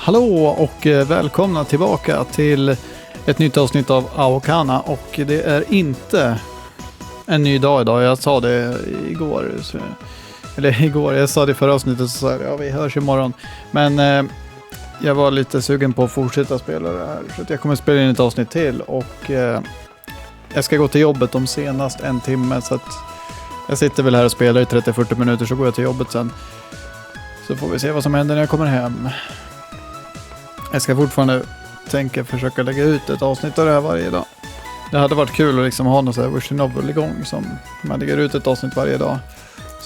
Hallå och välkomna tillbaka till ett nytt avsnitt av Aokana, och det är inte en ny dag idag. Jag sa det igår, jag sa det i förra avsnittet, så sa jag, ja, vi hörs imorgon. Men jag var lite sugen på att fortsätta spela det här, så att jag kommer spela in ett avsnitt till, och jag ska gå till jobbet om senast en timme, så att jag sitter väl här och spelar i 30-40 minuter, så går jag till jobbet sen. Så får vi se vad som händer när jag kommer hem. Jag ska fortfarande försöka lägga ut ett avsnitt av det här varje dag. Det hade varit kul att liksom ha någon så här version novel igång som man lägger ut ett avsnitt varje dag.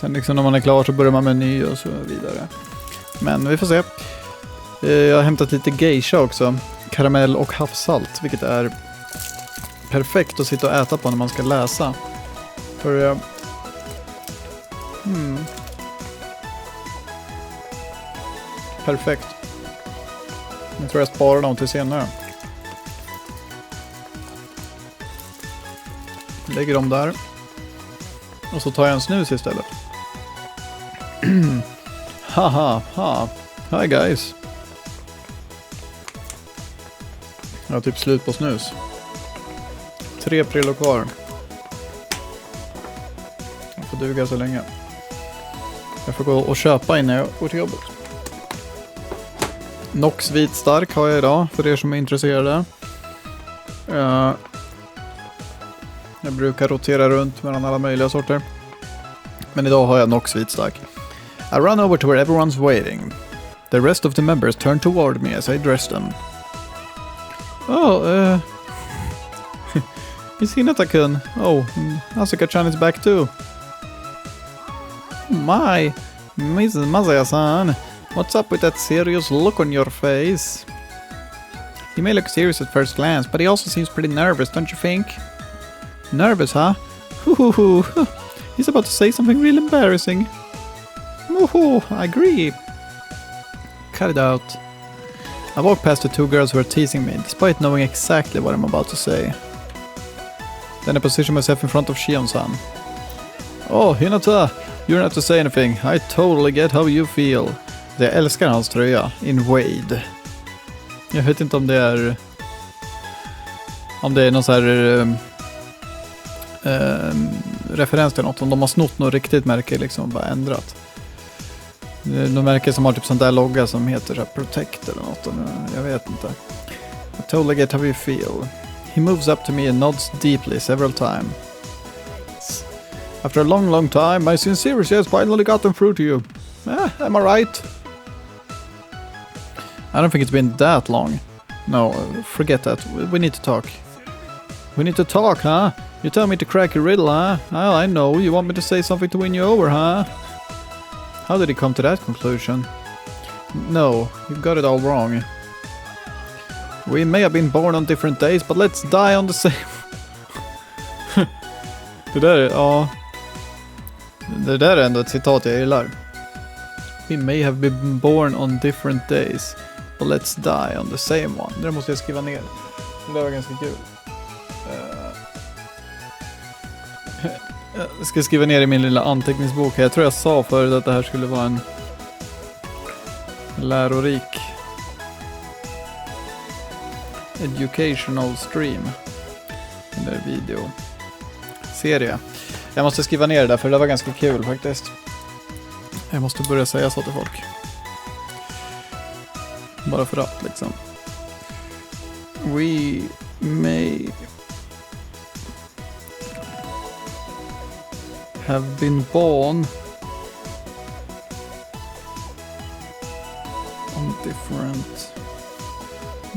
Sen liksom när man är klar så börjar man med en ny och så vidare. Men vi får se. Jag har hämtat lite geisha också. Karamell och havssalt, vilket är perfekt att sitta och äta på när man ska läsa. För perfekt. Jag tror jag sparar dem till senare. Lägger dem där. Och så tar jag en snus istället. Haha, ha. Hi guys. Jag har typ slut på snus. 3 prillor kvar. Jag får duga så länge. Jag får gå och köpa innan jag går till jobbet. Nox vit stark har jag idag, för er som är intresserade. Jag brukar rotera runt mellan alla möjliga sorter. Men idag har jag Nox vit stark. I run over to where everyone's waiting. The rest of the members turn toward me as I dress them. Oh, is Hinata-kun? Oh, Asuka-chan is back too. My, Mrs. Masaya-san. What's up with that serious look on your face? He may look serious at first glance, but he also seems pretty nervous, don't you think? Nervous, huh? He's about to say something really embarrassing. I agree. Cut it out. I walked past the 2 girls who were teasing me, despite knowing exactly what I'm about to say. Then I positioned myself in front of Shion-san. Oh, Hinata, you don't have to say anything. I totally get how you feel. Jag älskar hans tröja, In Wade. Jag vet inte om det är någon så här referens till något. Om de har snott något riktigt märke liksom, bara ändrat. Någon märke som har typ sån där logga som heter så här Protect eller något. Jag vet inte. I totally get how you feel. He moves up to me and nods deeply several times. After a long time, my sincerity has finally gotten through to you. Am I right? I don't think it's been that long. No, forget that. We need to talk. We need to talk, huh? You tell me to crack a riddle, huh? Oh, I know. You want me to say something to win you over, huh? How did he come to that conclusion? No, you got it all wrong. We may have been born on different days, but let's die on the same... Det där är ändå ett citat jag gillar. We may have been born on different days, but let's die on the same one. Det måste jag skriva ner. Det var ganska kul. Jag ska skriva ner i min lilla anteckningsbok. Jag tror jag sa förut att det här skulle vara en lärorik educational stream. Eller videoserie. Jag måste skriva ner det där, för det var ganska kul faktiskt. Jag måste börja säga så till folk. Bara för att liksom. We may have been born on different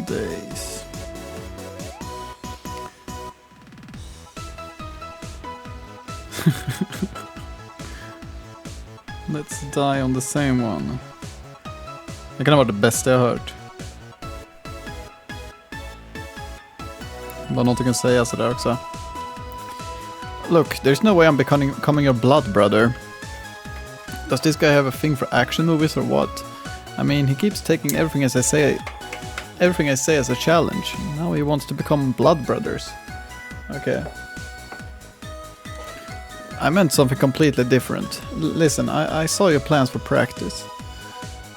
days. Let's die on the same one. Det kan ha varit det bästa jag hört. Bara någonting att säga sådär också. Look, there's no way I'm becoming your blood brother. Does this guy have a thing for action movies or what? I mean, he keeps taking everything I say as a challenge. Now he wants to become blood brothers. Okay. I meant something completely different. Listen, I saw your plans for practice.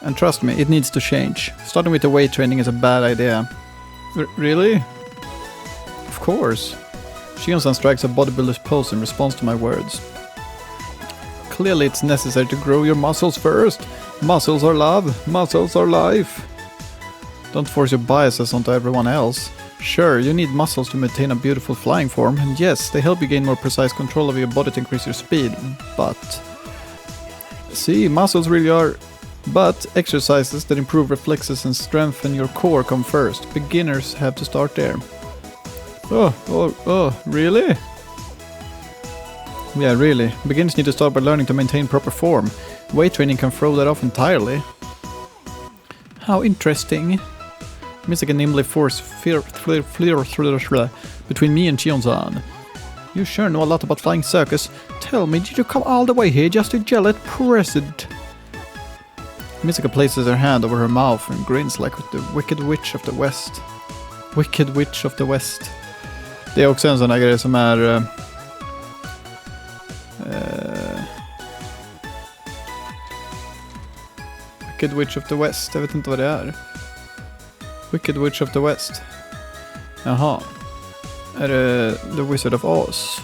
And trust me, it needs to change. Starting with the weight training is a bad idea. Really? Of course. Shion-san strikes a bodybuilder's pose in response to my words. Clearly it's necessary to grow your muscles first. Muscles are love. Muscles are life. Don't force your biases onto everyone else. Sure, you need muscles to maintain a beautiful flying form, and yes, they help you gain more precise control of your body to increase your speed, but... See, muscles really are... But exercises that improve reflexes and strengthen your core come first. Beginners have to start there. Oh, really? Yeah, really. Beginners need to start by learning to maintain proper form. Weight training can throw that off entirely. How interesting. Misaka nimbly force between me and Shion-san. You sure know a lot about flying circus. Tell me, did you come all the way here just to yell at President? Misaka places her hand over her mouth and grins like the Wicked Witch of the West. Wicked Witch of the West. Det är också en sån här grej som är... Wicked Witch of the West, jag vet inte vad det är. Wicked Witch of the West. Jaha. Är det The Wizard of Oz?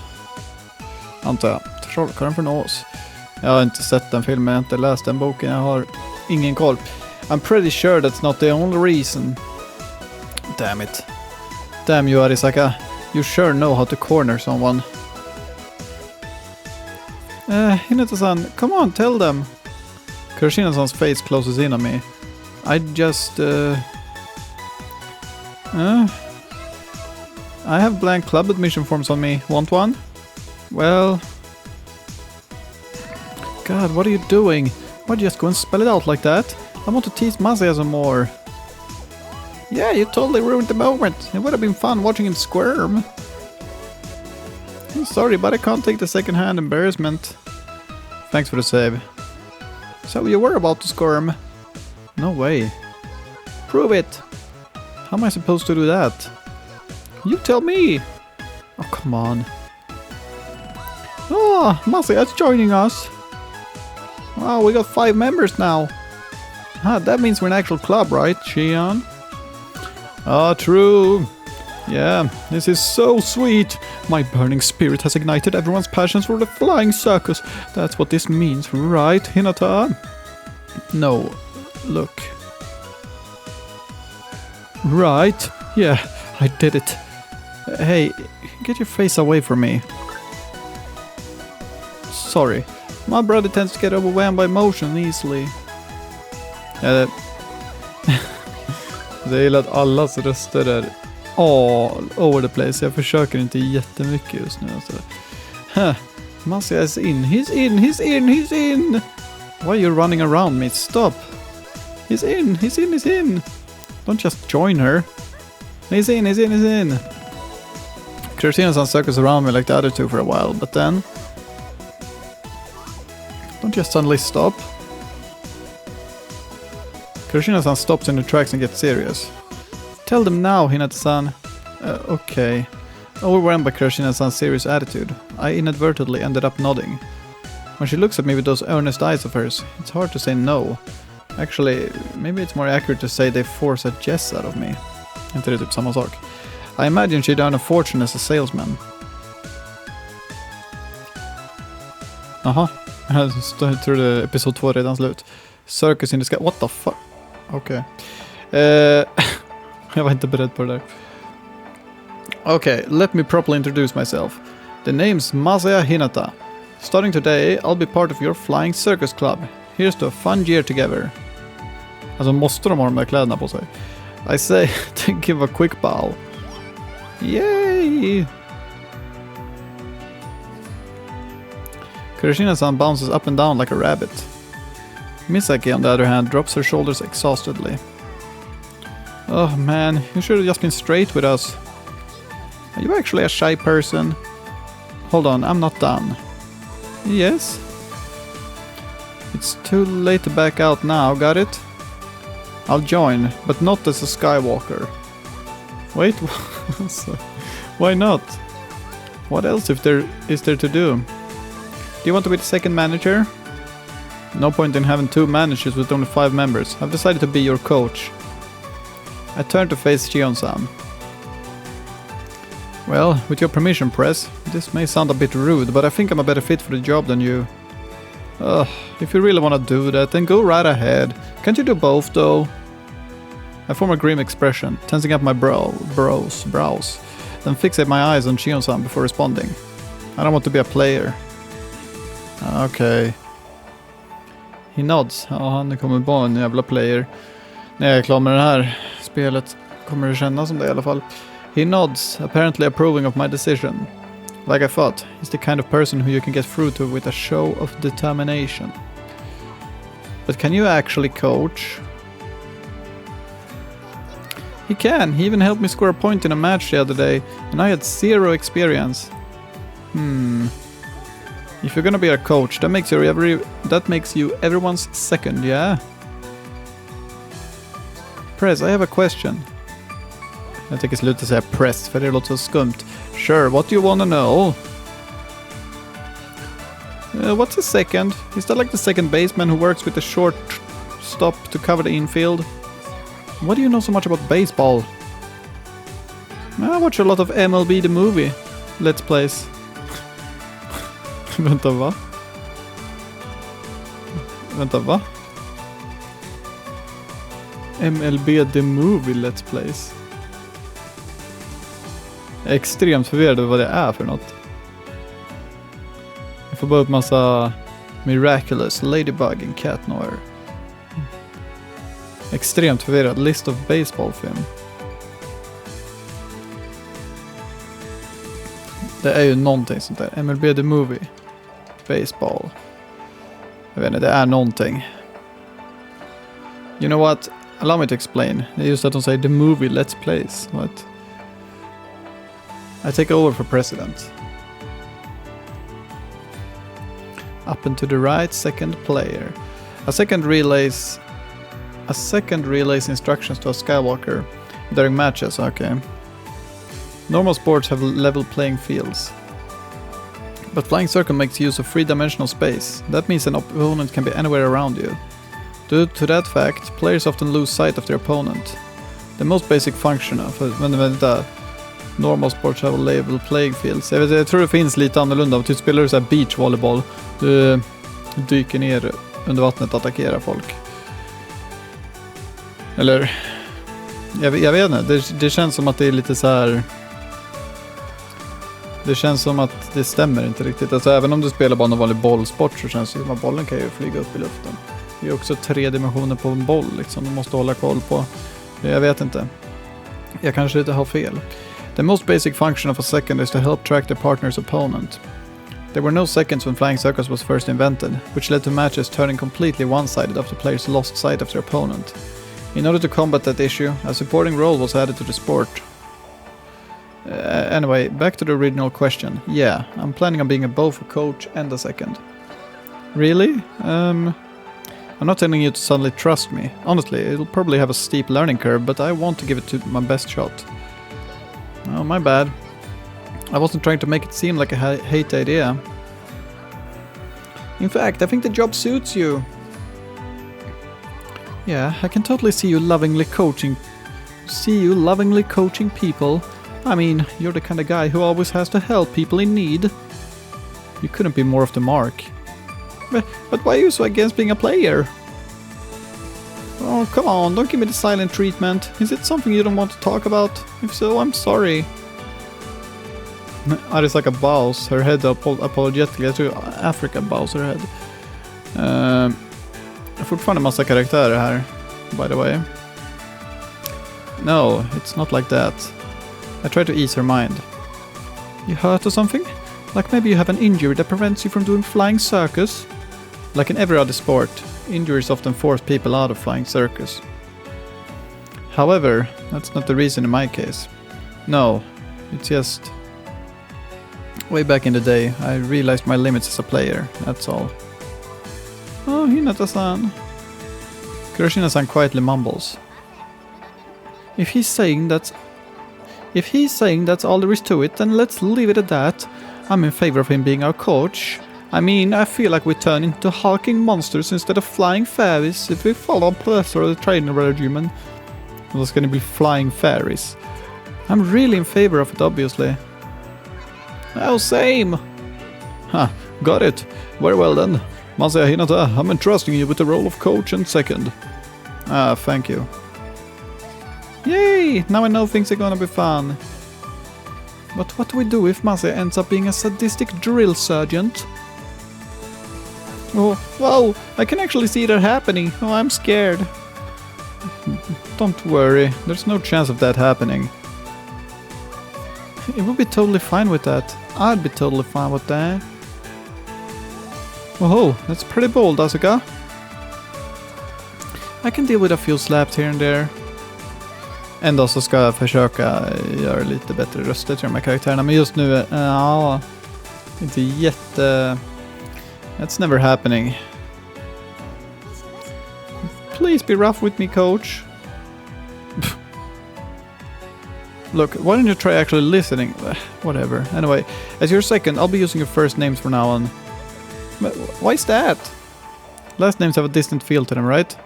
Antar jag. Trollkarlen från Oz. Jag har inte sett den filmen, jag har inte läst den boken, jag har ingen koll. I'm pretty sure that's not the only reason. Damn it. Damn you, Arisaka. You sure know how to corner someone. Hinata-san, come on, tell them. Kurashina-san's face closes in on me. I just... I have blank club admission forms on me. Want one? Well... God, what are you doing? Why'd you just go and spell it out like that? I want to tease Masaya some more. Yeah, you totally ruined the moment. It would have been fun watching him squirm. I'm sorry, but I can't take the second-hand embarrassment. Thanks for the save. So you were about to squirm? No way. Prove it. How am I supposed to do that? You tell me. Oh, come on. Oh, Masaya's joining us. Wow, we got 5 members now. Ah, that means we're an actual club, right, Shion? Ah, true. Yeah, this is so sweet. My burning spirit has ignited everyone's passions for the flying circus. That's what this means, right, Hinata? No, look. Right, yeah, I did it. Hey, get your face away from me. Sorry, my brother tends to get overwhelmed by emotion easily. Det jag gillar att allas röster är all over the place. Jag försöker inte jättemycket just nu. Alltså. Masaya is in. He's in. He's in. He's in. Why are you running around me? Stop. He's in. He's in. He's in. Don't just join her. He's in. He's in. He's in. Kurashina-san circles around me like the other two for a while, but then... Don't just suddenly stop. Kurashina-san stops in the tracks and gets serious. Tell them now, Hinata-san. Okay. Overwhelmed by Kurashina-san's serious attitude, I inadvertently ended up nodding. When she looks at me with those earnest eyes of hers, it's hard to say no. Actually, maybe it's more accurate to say they force a yes out of me. Inte det typ samma sak. I imagine she'd earn a fortune as a salesman. Aha. Jag trodde episod 2 redan slut. Circus in the sky. What the fuck? Okej. Jag var inte beredd på det där. Okay, let me properly introduce myself. The name's Masaya Hinata. Starting today, I'll be part of your flying circus club. Here's to a fun year together. Alltså måste de ha de där kläderna på sig? I say to give a quick bow. Yay! Kurashina-san bounces up and down like a rabbit. Misaki, on the other hand, drops her shoulders exhaustedly. Oh man, you should have just been straight with us. Are you actually a shy person? Hold on, I'm not done. Yes? It's too late to back out now, got it? I'll join, but not as a Skywalker. Wait, why not? What else is there to do? Do you want to be the second manager? No point in having 2 managers with only 5 members. I've decided to be your coach. I turn to face Shion-san. Well, with your permission, Press, this may sound a bit rude, but I think I'm a better fit for the job than you. If you really want to do that, then go right ahead. Can't you do both, though? I form a grim expression, tensing up my brows, then fixate my eyes on Shion-san before responding. I don't want to be a player. Okej. He nods. Ja, han kommer vara en jävla player. När jag är klar med det här spelet kommer det kännas som det i alla fall. He nods, apparently approving of my decision. Like I thought, he's the kind of person who you can get through to with a show of determination. But can you actually coach? He can. He even helped me score a point in a match the other day, and I had 0 experience. If you're gonna be a coach, that makes you everyone's second, yeah? Press, I have a question. Jag tänker sluta säga press, för det låter så skumt. Sure, what do you wanna know? What's a second? Is that like the second baseman who works with a short stop to cover the infield? Why do you know so much about baseball? I watch a lot of MLB the movie. Let's plays. Vänta, va? MLB the movie Let's plays. Jag är extremt förvirrad över vad det är för något. Jag får bara upp massa Miraculous, Ladybug and Cat Noir. Extremt förvirrad. List of baseball-film. Det är ju någonting sånt där. MLB the movie. Baseball. Jag vet inte, det är någonting. You know what? Allow me to explain. Det är just att de säger the movie Let's Plays. What? I take over for president. Up and to the right, second player. A second relays instructions to a Skywalker during matches. Okay. Normal sports have level playing fields. But Flying Circle makes use of 3-dimensional space. That means an opponent can be anywhere around you. Due to that fact, players often lose sight of their opponent. The most basic function of normal sports have level playing fields. Jag tror det finns lite annorlunda. Typ spelar du så här beachvolleyboll, du dyker ner under vattnet och attackerar folk. Eller jag vet inte, det känns som att det är lite så här. Det känns som att det stämmer inte riktigt. Alltså även om du spelar bara någon vanlig bollsport så känns det som att bollen kan ju flyga upp i luften. Det är också 3 dimensioner på en boll liksom. Du måste hålla koll på. Jag vet inte. Jag kanske inte har fel. The most basic function of a second is to help track the partner's opponent. There were no seconds when Flying Circles was first invented, which led to matches turning completely one-sided after players lost sight of their opponent. In order to combat that issue, a supporting role was added to the sport. Anyway, back to the original question. Yeah, I'm planning on being both a coach and a second. Really? I'm not telling you to suddenly trust me. Honestly, it'll probably have a steep learning curve, but I want to give it my best shot. Oh, my bad. I wasn't trying to make it seem like a hate idea. In fact, I think the job suits you. Yeah, I can totally see you lovingly coaching people. I mean, you're the kind of guy who always has to help people in need. You couldn't be more off the mark. But why are you so against being a player? Oh, come on, don't give me the silent treatment. Is it something you don't want to talk about? If so, I'm sorry. Arisaka bows her head apologetically. Jag tror Africa bows her head. Fortfarande massa karaktärer här, by the way. No, it's not like that. I try to ease her mind. You hurt or something? Like maybe you have an injury that prevents you from doing flying circus? Like in every other sport, injuries often force people out of flying circus. However, that's not the reason in my case. No, it's just... Way back in the day, I realized my limits as a player, that's all. Oh, Hinata-san. Kuroshina-san quietly mumbles. If he's saying that's all there is to it, then let's leave it at that. I'm in favor of him being our coach. I mean, I feel like we turn into hulking monsters instead of flying fairies if we follow Professor the training regimen. There's gonna be flying fairies. I'm really in favor of it, obviously. Oh, same! Huh, got it. Very well then. Masaya Hinata, I'm entrusting you with the role of coach and second. Ah, thank you. Yay! Now I know things are gonna be fun. But what do we do if Masaya ends up being a sadistic drill sergeant? Oh, whoa! I can actually see that happening. Oh, I'm scared. Don't worry, there's no chance of that happening. It would be totally fine with that. I'd be totally fine with that. Whoa, that's pretty bold, Asuka. I can deal with a few slaps here and there. Ändå så ska jag försöka göra lite bättre röster till de här karaktärerna. Men just nu, ja, inte jätte... That's never happening. Please be rough with me, coach. Look, why don't you try actually listening? Whatever. Anyway, as your second, I'll be using your first names from now on. But why is that? Last names have a distant feel to them, right?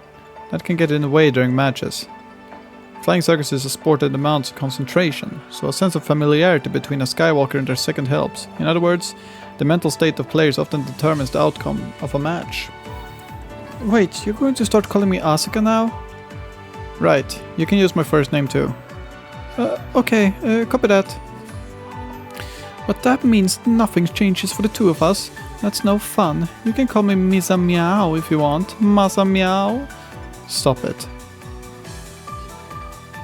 That can get in the way during matches. Flying circus is a sport that demands concentration, so a sense of familiarity between a Skywalker and their second helps. In other words, the mental state of players often determines the outcome of a match. Wait, you're going to start calling me Asuka now? Right, you can use my first name too. Okay, copy that. But that means nothing changes for the two of us. That's no fun. You can call me Misa Meow if you want. Masa Meow. Stop it.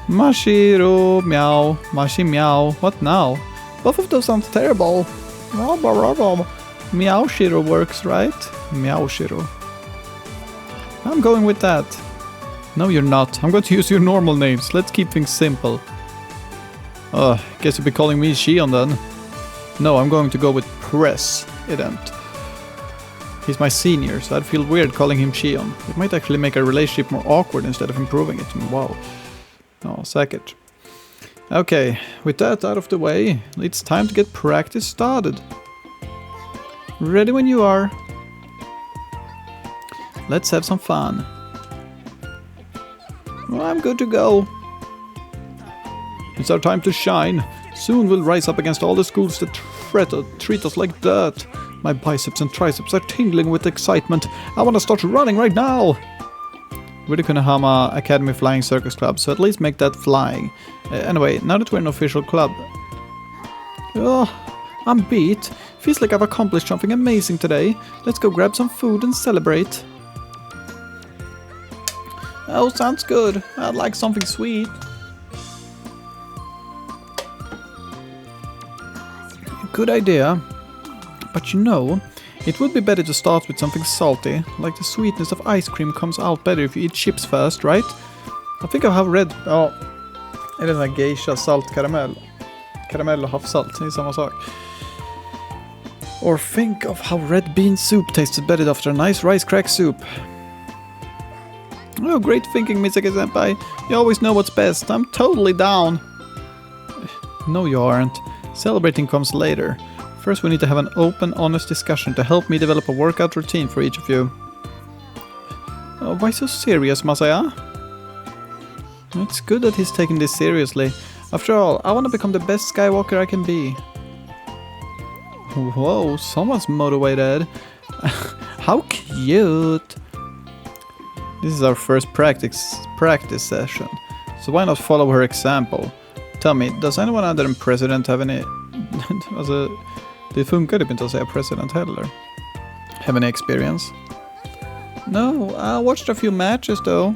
Mashiro Meow. Mashi Meow. What now? Both of those sound terrible. Meow Shiro works, right? Meow Shiro. I'm going with that. No, you're not. I'm going to use your normal names. Let's keep things simple. Guess you'll be calling me Shion then. No, I'm going to go with President. He's my senior, so I'd feel weird calling him Shion. It might actually make our relationship more awkward instead of improving it. Wow. Oh, säkert. Okay, with that out of the way, it's time to get practice started. Ready when you are. Let's have some fun. Well, I'm good to go. It's our time to shine. Soon we'll rise up against all the schools that treat us like dirt. My biceps and triceps are tingling with excitement. I want to start running right now. We're the Konohama Academy Flying Circus Club, so at least make that flying. Anyway, now that we're an official club... Oh, I'm beat. Feels like I've accomplished something amazing today. Let's go grab some food and celebrate. Oh, sounds good. I'd like something sweet. Good idea. But you know, it would be better to start with something salty. Like the sweetness of ice cream comes out better if you eat chips first, right? I think I have read... Ja, är det den här geisha saltkaramell? Karamell och havssalt, det är samma sak. Or think of how red bean soup tasted better after a nice rice crack soup. Oh, great thinking, Misaki-senpai. You always know what's best. I'm totally down. No, you aren't. Celebrating comes later. First, we need to have an open, honest discussion to help me develop a workout routine for each of you. Oh, why so serious, Masaya? It's good that he's taking this seriously. After all, I want to become the best Skywalker I can be. Whoa, someone's motivated. How cute! This is our first practice session, so why not follow her example? Tell me, does anyone other than President have any... alltså, det funkar typ inte att säga President heller. Have any experience? No, I watched a few matches though.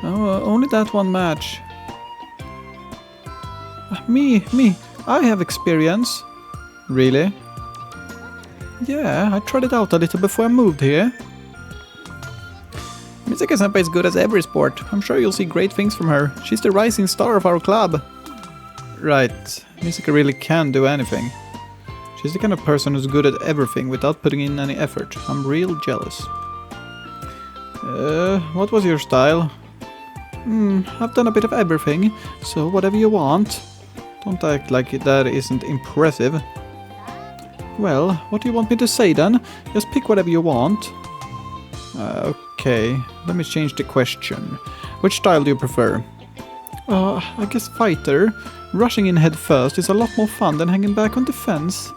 Oh, only that one match. Me, I have experience. Really? Yeah, I tried it out a little before I moved here. Misaki-senpai is good at every sport. I'm sure you'll see great things from her. She's the rising star of our club. Right, Misaki really can do anything. She's the kind of person who's good at everything without putting in any effort. I'm real jealous. What was your style? I've done a bit of everything, so whatever you want. Don't act like that isn't impressive. Well, what do you want me to say then? Just pick whatever you want. Okay, let me change the question. Which style do you prefer? I guess fighter. Rushing in head first is a lot more fun than hanging back on defense.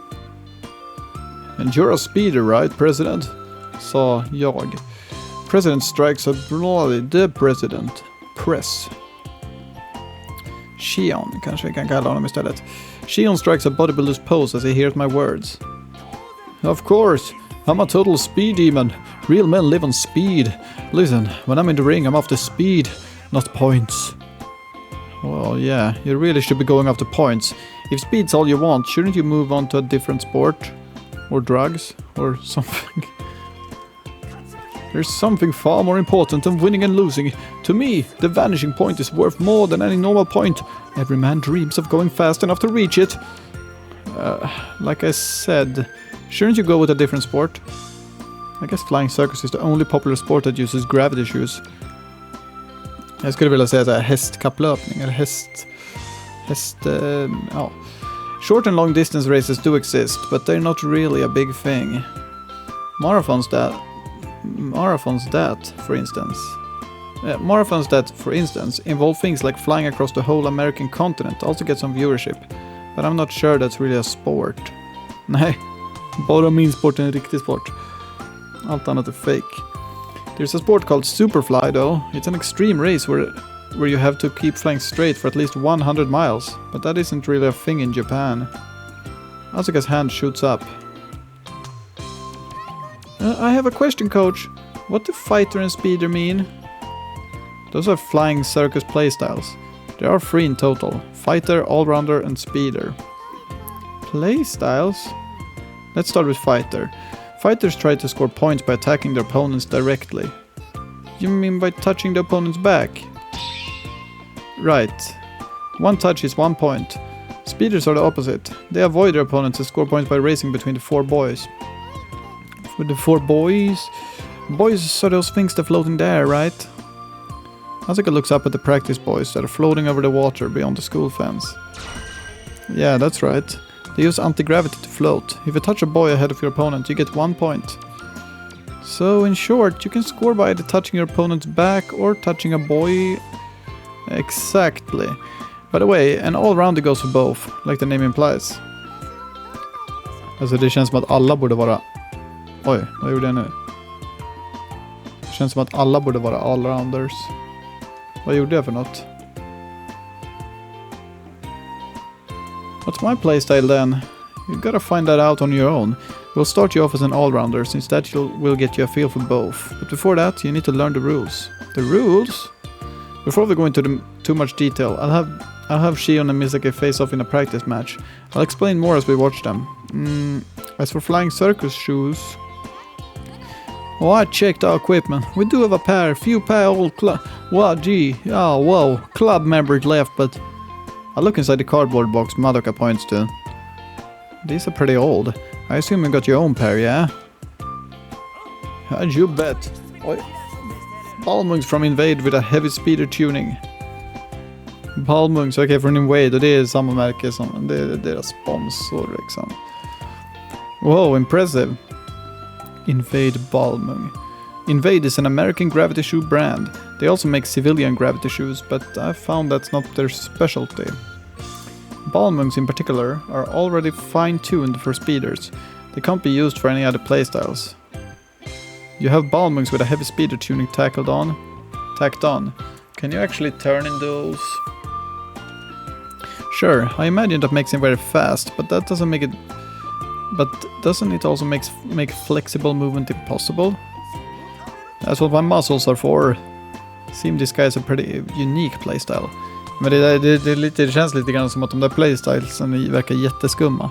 And you're a speeder, right, President? Sa jag. President strikes a bloody the President. Press. Shion, kanske vi kan kalla honom istället. Shion strikes a bodybuilder's pose as he hears my words. Of course, I'm a total speed demon. Real men live on speed. Listen, when I'm in the ring, I'm after speed, not points. Well, yeah, you really should be going after points. If speed's all you want, shouldn't you move on to a different sport? Or drugs? Or something? There's something far more important than winning and losing. To me, the vanishing point is worth more than any normal point. Every man dreams of going fast enough to reach it. Like I said, shouldn't you go with a different sport? I guess flying circus is the only popular sport that uses gravity shoes. Jag skulle vilja säga så här, hästkapplöpning eller ja. Short and long distance races do exist, but they're not really a big thing. Marathons that, for instance, involve things like flying across the whole American continent, also get some viewership. But I'm not sure that's really a sport. Nej, bara min sport är en riktig sport. Allt annat är fake. There's a sport called Superfly though. It's an extreme race where you have to keep flying straight for at least 100 miles. But that isn't really a thing in Japan. Asuka's hand shoots up. I have a question, coach. What do fighter and speeder mean? Those are flying circus playstyles. There are 3 in total. Fighter, allrounder and speeder. Playstyles? Let's start with fighter. Fighters try to score points by attacking their opponents directly. You mean by touching the opponent's back? Right. 1 touch is 1 point. Speeders are the opposite. They avoid their opponents and score points by racing between the 4 boys. With the 4 boys? Boys are those things that float in the air, right? Asuka looks up at the practice boys that are floating over the water beyond the school fence. Yeah, that's right. They use anti-gravity to float. If you touch a boy ahead of your opponent, you get 1 point. So, in short, you can score by either touching your opponent's back or touching a boy. Exactly. By the way, an all-rounder goes for both, like the name implies. Alltså det känns som att alla borde vara... Oj, vad gjorde jag nu? Det känns som att alla borde vara all-rounders. Vad gjorde jag för något? What's my playstyle then? You gotta find that out on your own. We'll start you off as an all-rounder, since that will get you a feel for both. But before that, you need to learn the rules. The rules? Before we go into too much detail, I'll have Shion and Misaki face off in a practice match. I'll explain more as we watch them. As for flying circus shoes... Oh, I checked our equipment. We do have a few old club... Wow, gee. Oh, whoa. Club members left, but... I look inside the cardboard box Madoka points to. These are pretty old. I assume you got your own pair, yeah? You bet. Oj. Balmungs from Invade with a heavy speeder tuning. Balmungs, okej, från Invade, och det är samma märke som... Det är deras sponsor, liksom. Wow, impressive. Invade Balmung. Invade is an American gravity shoe brand. They also make civilian gravity shoes, but I found that's not their specialty. Balmungs in particular are already fine-tuned for speeders. They can't be used for any other playstyles. You have Balmungs with a heavy speeder tuning tacked on. Can you actually turn in those? Sure, I imagine that makes him very fast, but that doesn't make it... But doesn't it also make flexible movement impossible? That's what my muscles are for. Seem this guy is a pretty unique playstyle. Men det känns lite grann som att de där playstylesen verkar jätteskumma.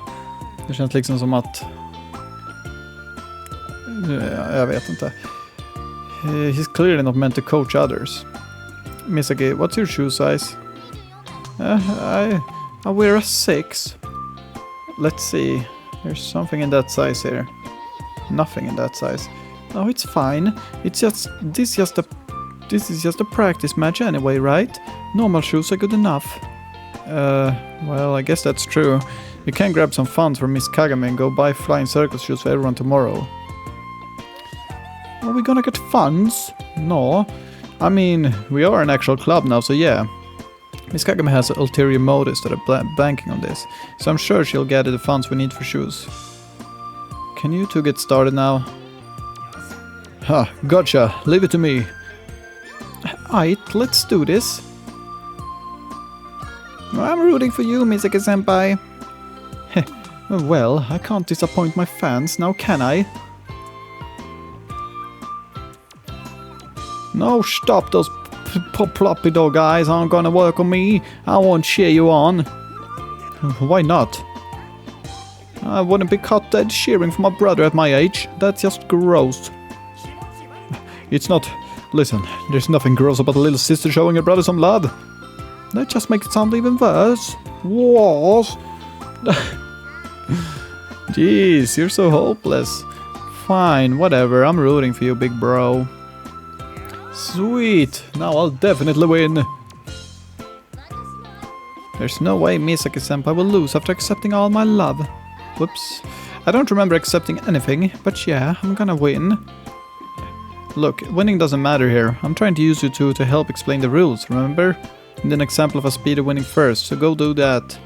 Det känns liksom som att... Jag vet inte. He's clearly not meant to coach others. Misaki, what's your shoe size? I wear a 6. Let's see. There's something in that size here. Nothing in that size. Oh, it's fine. This is just a practice match anyway, right? Normal shoes are good enough. Well, I guess that's true. We can grab some funds from Miss Kagame and go buy flying circus shoes for everyone tomorrow. Are we gonna get funds? No. I mean, we are an actual club now, so yeah. Miss Kagame has ulterior motives that are banking on this, so I'm sure she'll gather the funds we need for shoes. Can you two get started now? Ha, gotcha. Leave it to me. Aight, let's do this. I'm rooting for you, Misaki-senpai. Well, I can't disappoint my fans, now can I? No, stop those ploppy dog eyes aren't gonna work on me. I won't cheer you on. Why not? I wouldn't be caught dead cheering for my brother at my age. That's just gross. It's not. Listen, there's nothing gross about a little sister showing her brother some love. That just makes it sound even worse. What? Jeez, you're so hopeless. Fine, whatever. I'm rooting for you, big bro. Sweet. Now I'll definitely win. There's no way Misaki-senpai will lose after accepting all my love. Whoops. I don't remember accepting anything, but yeah, I'm gonna win. Look, winning doesn't matter here. I'm trying to use you two to help explain the rules, remember? And an example of a speeder winning first, so go do that.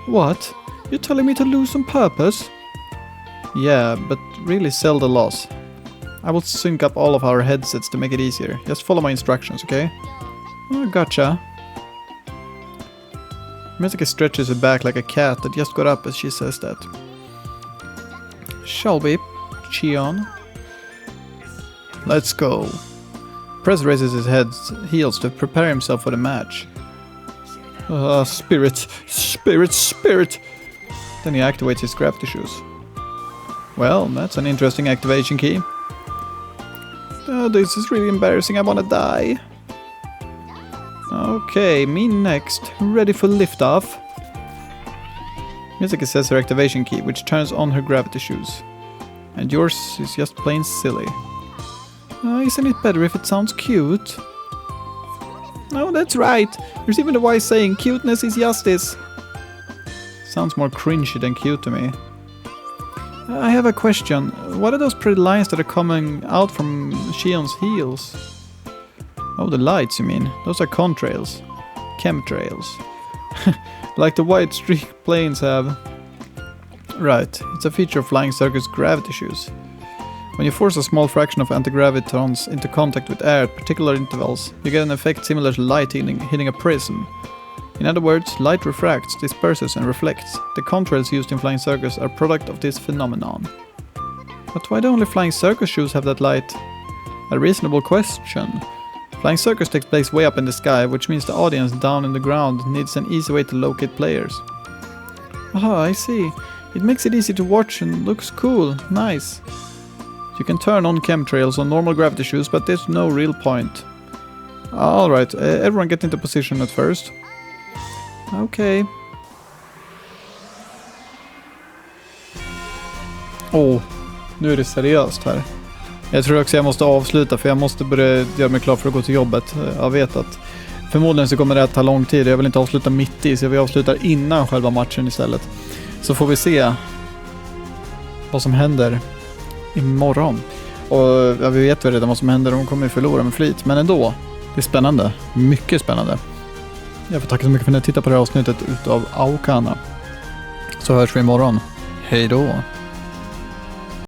What? You're telling me to lose on purpose? Yeah, but really sell the loss. I will sync up all of our headsets to make it easier. Just follow my instructions, okay? Oh, gotcha. Misaki stretches her back like a cat that just got up as she says that. Shall we, Chion? Let's go. Press raises his heels to prepare himself for the match. Spirit, spirit, spirit! Then he activates his gravity shoes. Well, that's an interesting activation key. Oh, this is really embarrassing, I wanna die. Okay, me next. Ready for liftoff. Misaki says her activation key, which turns on her gravity shoes. And yours is just plain silly. Isn't it better if it sounds cute? Oh, that's right. There's even a wise saying, cuteness is justice. Sounds more cringy than cute to me. I have a question. What are those pretty lines that are coming out from Shion's heels? Oh, the lights, you mean? Those are contrails. Chemtrails. Like the white streak planes have. Right, it's a feature of Flying Circus gravity shoes. When you force a small fraction of antigravitons into contact with air at particular intervals, you get an effect similar to light hitting a prism. In other words, light refracts, disperses and reflects. The contrails used in Flying Circus are a product of this phenomenon. But why do only Flying Circus shoes have that light? A reasonable question. Flying Circus takes place way up in the sky, which means the audience down in the ground needs an easy way to locate players. Ah, I see. It makes it easy to watch and looks cool. Nice. You can turn on chemtrails on normal gravity shoes, but there's no real point. Alright, everyone get into position at first. Okay. Nu är det seriöst här. Jag tror också jag måste avsluta för jag måste börja göra mig klar för att gå till jobbet. Jag vet att förmodligen så kommer det att ta lång tid. Jag vill inte avsluta mitt i, så jag vill avsluta innan själva matchen istället. Så får vi se vad som händer imorgon. Och ja, vi vet väl redan vad som händer. De kommer förlora med flit. Men ändå, det är spännande. Mycket spännande. Jag får tacka så mycket för att ni tittar på det här avsnittet utav Aokana. Så hörs vi imorgon. Hej då!